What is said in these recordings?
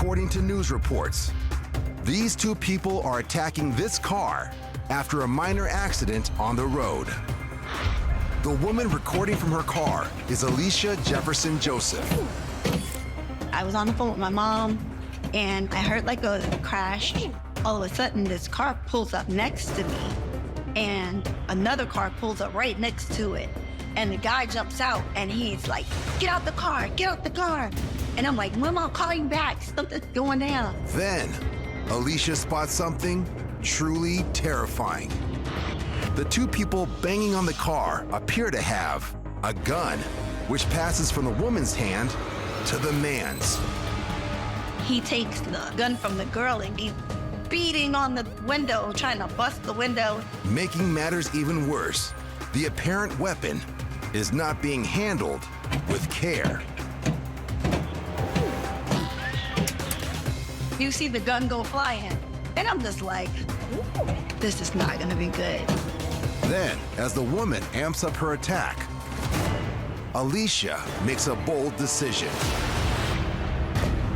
According to news reports, these two people are attacking this car after a minor accident on the road. The woman recording from her car is Alicia Jefferson Joseph. I was on the phone with my mom, and I heard like a crash. All of a sudden, this car pulls up next to me, and another car pulls up right next to it. And the guy jumps out, and he's like, "Get out the car, get out the car." And I'm like, "Mom, I'll call you back. Something's going down." Then, Alicia spots something truly terrifying. The two people banging on the car appear to have a gun, which passes from the woman's hand to the man's. He takes the gun from the girl, and he's beating on the window, trying to bust the window. Making matters even worse, the apparent weapon is not being handled with care. You see the gun go flying, and I'm just like, this is not gonna be good. Then, as the woman amps up her attack, Alicia makes a bold decision.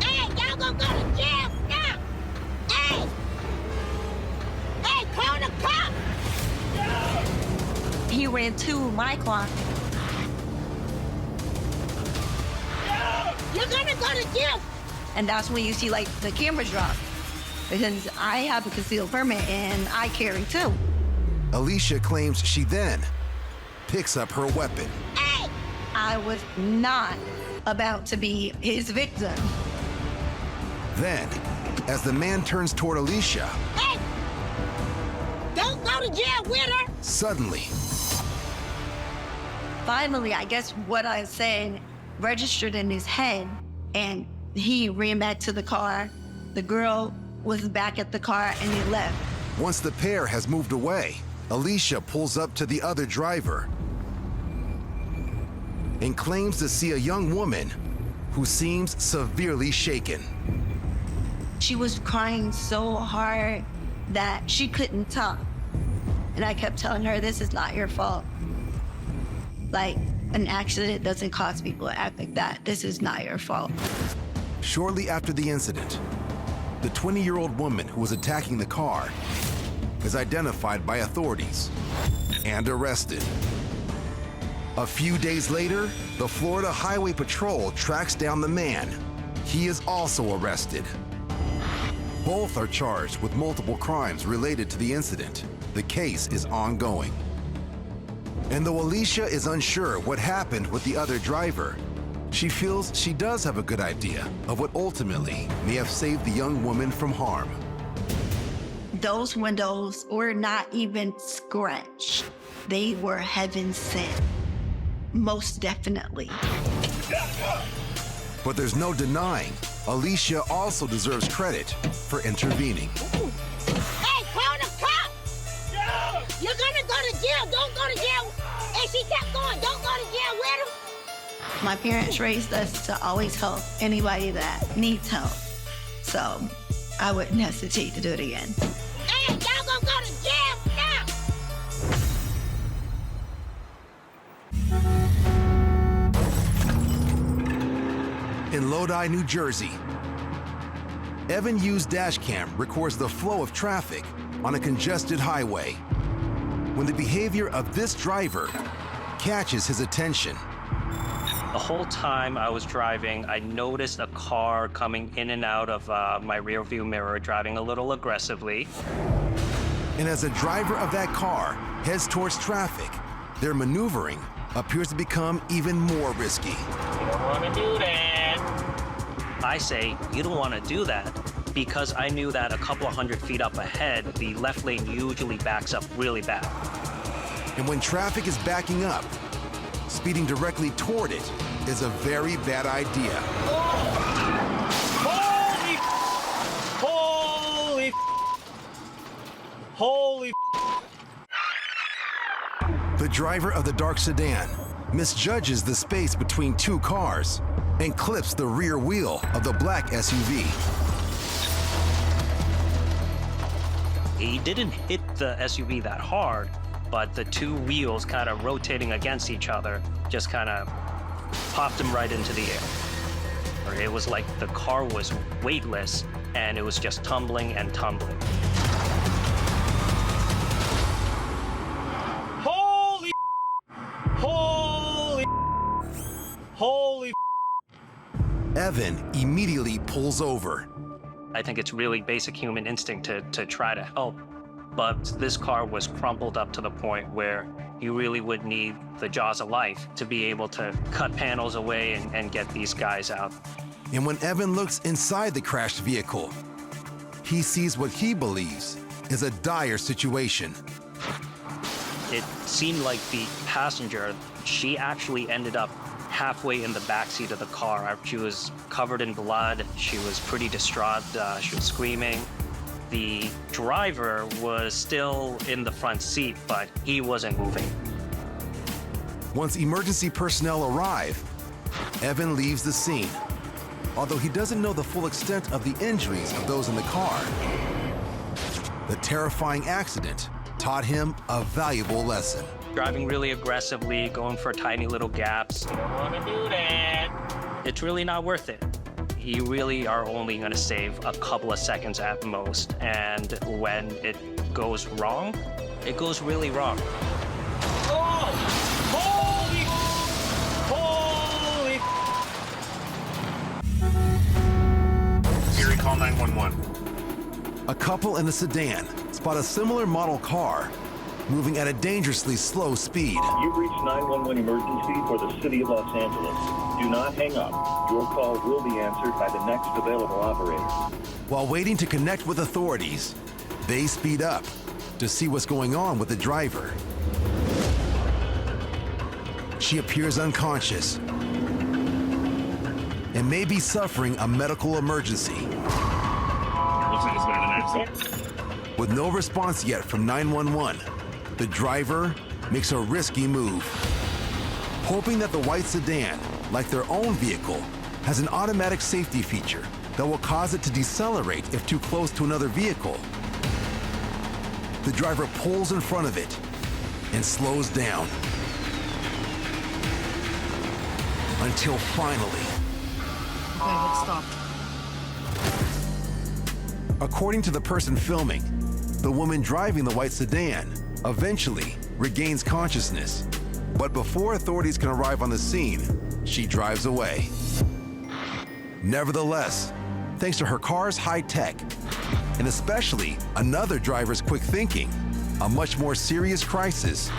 Hey, y'all gonna go to jail now! Hey! Hey, call the cops! He ran to my car. You're gonna go to jail! And that's when you see like the cameras drop. Because I have a concealed permit and I carry too. Alicia claims she then picks up her weapon. Hey! I was not about to be his victim. Then, as the man turns toward Alicia, Hey! Don't go to jail with her! suddenly, Finally, I guess what I said registered in his head, and he ran back to the car. The girl was back at the car, and he left. once the pair has moved away, Alicia pulls up to the other driver and claims to see a young woman who seems severely shaken. She was crying so hard that she couldn't talk. And I kept telling her, this is not your fault. Like, an accident doesn't cause people to act like that. This is not your fault. Shortly after the incident, the 20-year-old woman who was attacking the car is identified by authorities and arrested. A few days later, the Florida Highway Patrol tracks down the man. He is also arrested. Both are charged with multiple crimes related to the incident. The case is ongoing. And though Alicia is unsure what happened with the other driver, she feels she does have a good idea of what ultimately may have saved the young woman from harm. Those windows were not even scratched. They were heaven sent. Most definitely. But there's no denying Alicia also deserves credit for intervening. Hey, call the cops! You're gonna go to jail! Don't go to jail! And she kept going, don't go to jail with him! My parents raised us to always help anybody that needs help. So I wouldn't hesitate to do it again. Hey, y'all gonna go to jail now! In Lodi, New Jersey, Evan Yu's dash cam records the flow of traffic on a congested highway when the behavior of this driver catches his attention. The whole time I was driving, I noticed a car coming in and out of my rearview mirror, driving a little aggressively. And as the driver of that car heads towards traffic, their maneuvering appears to become even more risky. You don't want to do that. I say, you don't want to do that because I knew that a couple of 100 feet up ahead, the left lane usually backs up really bad. And when traffic is backing up, speeding directly toward it is a very bad idea. Holy! The driver of the dark sedan misjudges the space between two cars and clips the rear wheel of the black SUV. He didn't hit the SUV that hard, but the two wheels kind of rotating against each other just kind of popped him right into the air. It was like the car was weightless and it was just tumbling and tumbling. Holy, holy, holy. Evan immediately pulls over. I think it's really basic human instinct to try to help, but this car was crumpled up to the point where you really would need the jaws of life to be able to cut panels away and get these guys out. And when Evan looks inside the crashed vehicle, he sees what he believes is a dire situation. It seemed like the passenger, she actually ended up halfway in the backseat of the car. She was covered in blood. She was pretty distraught. She was screaming. The driver was still in the front seat, but he wasn't moving. Once emergency personnel arrive, Evan leaves the scene, although he doesn't know the full extent of the injuries of those in the car. The terrifying accident taught him a valuable lesson. Driving really aggressively, going for tiny little gaps. I don't want to do that. It's really not worth it. You really are only going to save a couple of seconds at most. And when it goes wrong, it goes really wrong. Oh, holy, holy. Siri, call 911. A couple in a sedan spot a similar model car moving at a dangerously slow speed. You've reached 911 emergency for the city of Los Angeles. Do not hang up. Your call will be answered by the next available operator. While waiting to connect with authorities, they speed up to see what's going on with the driver. She appears unconscious and may be suffering a medical emergency. Looks like it's been an accident. With no response yet from 911, the driver makes a risky move, hoping that the white sedan, like their own vehicle, has an automatic safety feature that will cause it to decelerate if too close to another vehicle. The driver pulls in front of it and slows down until finally. Okay, it stopped. According to the person filming, the woman driving the white sedan eventually regains consciousness. But before authorities can arrive on the scene, she drives away. Nevertheless, thanks to her car's high tech, and especially another driver's quick thinking, a much more serious crisis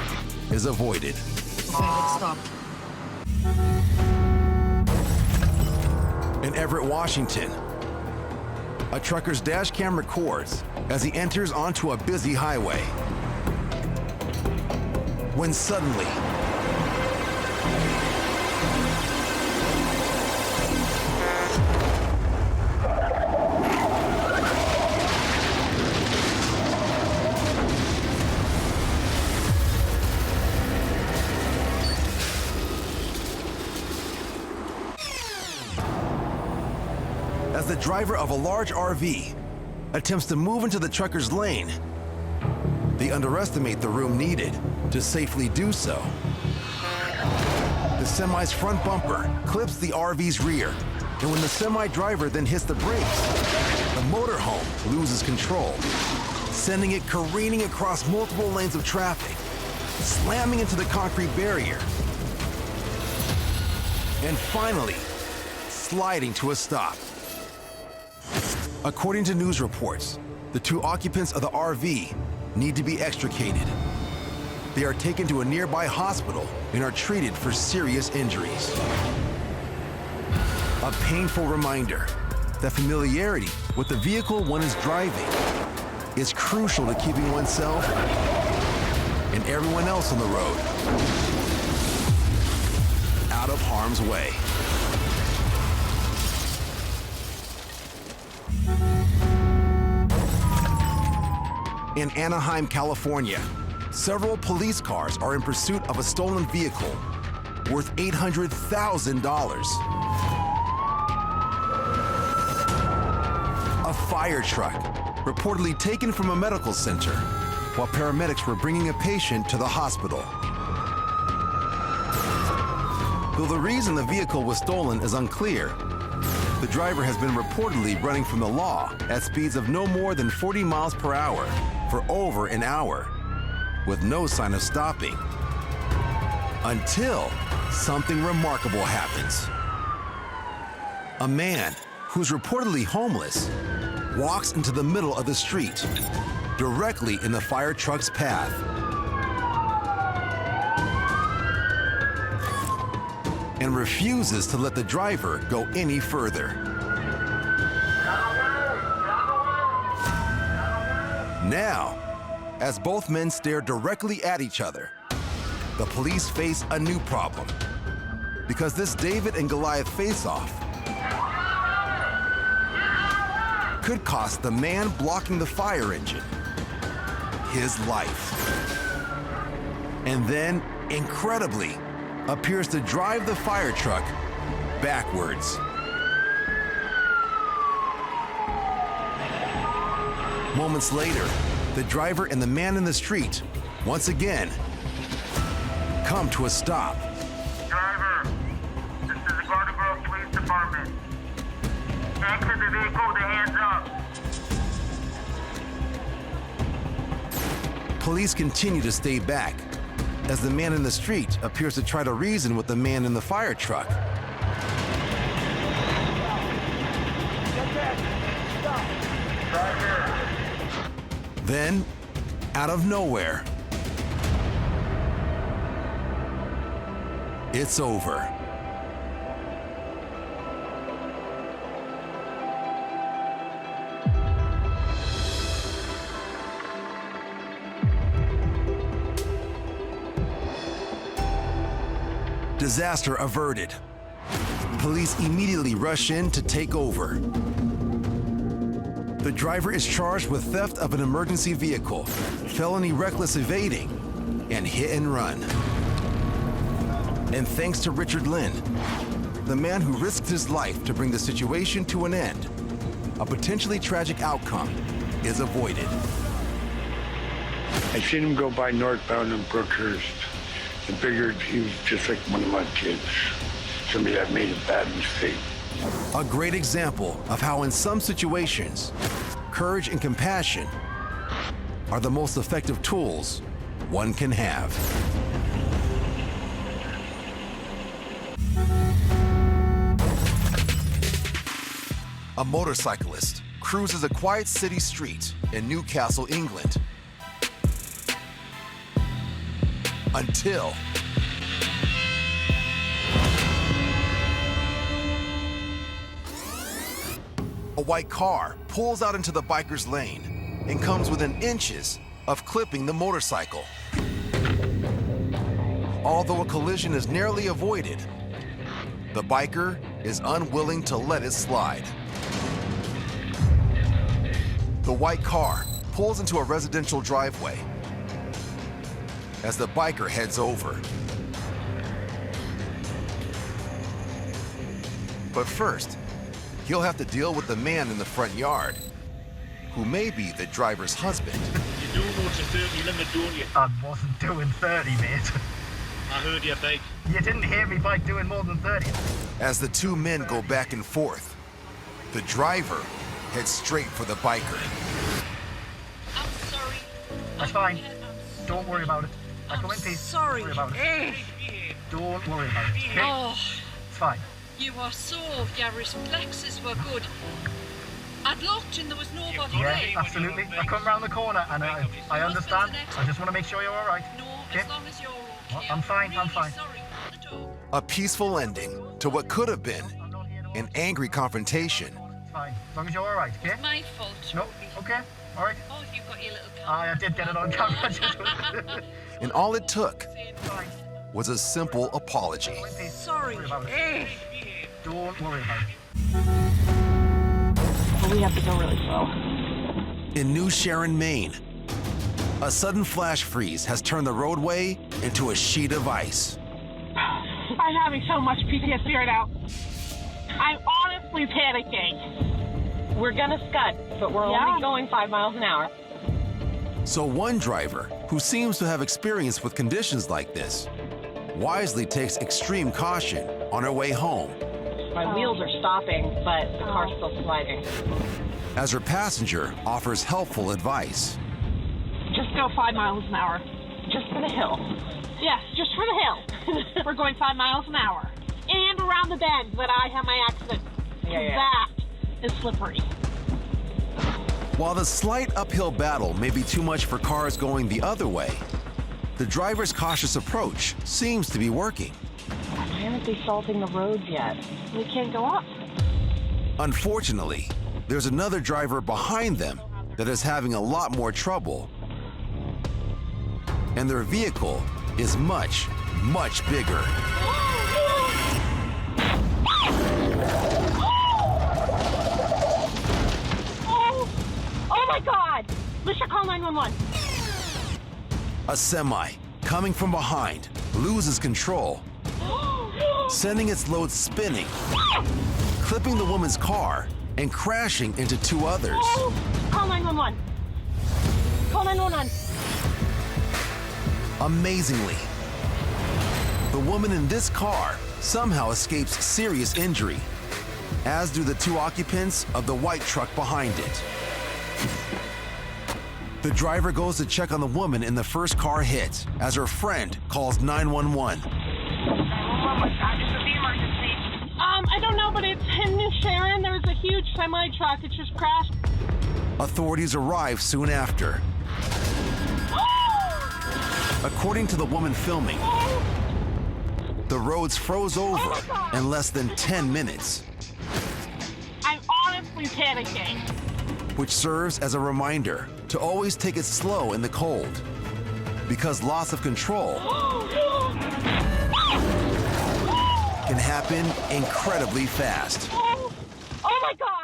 is avoided. Okay, it stopped. In Everett, Washington, a trucker's dash cam records as he enters onto a busy highway. When suddenly, as the driver of a large RV attempts to move into the trucker's lane, they underestimate the room needed to safely do so. The semi's front bumper clips the RV's rear, and when the semi driver then hits the brakes, the motorhome loses control, sending it careening across multiple lanes of traffic, slamming into the concrete barrier, and finally, sliding to a stop. According to news reports, the two occupants of the RV need to be extricated. They are taken to a nearby hospital and are treated for serious injuries. A painful reminder that familiarity with the vehicle one is driving is crucial to keeping oneself and everyone else on the road out of harm's way. In Anaheim, California, several police cars are in pursuit of a stolen vehicle worth $800,000. A fire truck reportedly taken from a medical center while paramedics were bringing a patient to the hospital. Though the reason the vehicle was stolen is unclear, The driver has been reportedly running from the law at speeds of no more than 40 miles per hour for over an hour, with no sign of stopping. Until something remarkable happens. A man who's reportedly homeless walks into the middle of the street, directly in the fire truck's path. And refuses to let the driver go any further. Now, as both men stare directly at each other, the police face a new problem. Because this David and Goliath face-off could cost the man blocking the fire engine his life. And then, incredibly, appears to drive the fire truck backwards. Moments later, the driver and the man in the street, once again, come to a stop. Driver, this is the Garden Grove Police Department. Exit the vehicle with the hands up. Police continue to stay back as the man in the street appears to try to reason with the man in the fire truck. Then, out of nowhere, it's over. Disaster averted. Police immediately rush in to take over. The driver is charged with theft of an emergency vehicle, felony reckless evading, and hit and run. And thanks to Richard Lynn, the man who risked his life to bring the situation to an end, a potentially tragic outcome is avoided. I seen him go by northbound in Brookhurst and figured he was just like one of my kids, somebody that made a bad mistake. A great example of how in some situations, courage and compassion are the most effective tools one can have. A motorcyclist cruises a quiet city street in Newcastle, England, until a white car pulls out into the biker's lane and comes within inches of clipping the motorcycle. Although a collision is narrowly avoided, the biker is unwilling to let it slide. The white car pulls into a residential driveway as the biker heads over. But first, he'll have to deal with the man in the front yard, who may be the driver's husband. You do know it's a 30 limit, don't you? I wasn't doing 30, mate. I heard your bike. You didn't hear me bike doing more than 30. As the two men go back and forth, the driver heads straight for the biker. I'm sorry. That's fine. Don't worry about it. I go in peace. Sorry. Don't worry about it. Don't worry about it. Okay? Oh, It's fine. you were your reflexes were good. I'd looked and there was nobody Yeah, there. absolutely. I come round the corner and I understand. I just want to make sure you're all right. No, Okay? as long as you're okay. Well, I'm fine, I'm really fine. Sorry. The dog. A peaceful ending to what could have been an angry confrontation. It's fine. As long as you're all right, okay? It's my fault. No, okay? All right? Oh, you've got your little car. I did get it on camera. And all it took It's fine. was a simple apology. Go in peace. Sorry. Don't worry about it. Don't worry about it. We have to go really slow. In New Sharon, Maine, a sudden flash freeze has turned the roadway into a sheet of ice. I'm having so much PTSD right now. I'm honestly panicking. We're gonna scud, but we're only going 5 miles an hour. So one driver, who seems to have experience with conditions like this, wisely takes extreme caution on her way home. My wheels are stopping, but the car's still sliding. As her passenger offers helpful advice. Just go 5 miles an hour. Just for the hill. Yes, just for the hill. We're going 5 miles an hour. And around the bend that I had my accident. That is slippery. While the slight uphill battle may be too much for cars going the other way, the driver's cautious approach seems to be working. Why aren't they salting the roads yet? We can't go up. Unfortunately, there's another driver behind them that is having a lot more trouble. And their vehicle is much, much bigger. Oh my God! Let's call 911. A semi, coming from behind, loses control, sending its load spinning, clipping the woman's car and crashing into 2 others. Call 911. Call 911. Amazingly, the woman in this car somehow escapes serious injury, as do the 2 occupants of the white truck behind it. The driver goes to check on the woman in the first car hit as her friend calls 911. I don't know, but it's in New Sharon. There was a huge semi truck. It just crashed. Authorities arrive soon after. According to the woman filming, the roads froze over in less than 10 minutes. I'm honestly panicking. Which serves as a reminder to always take it slow in the cold, because loss of control can happen incredibly fast. Oh my God!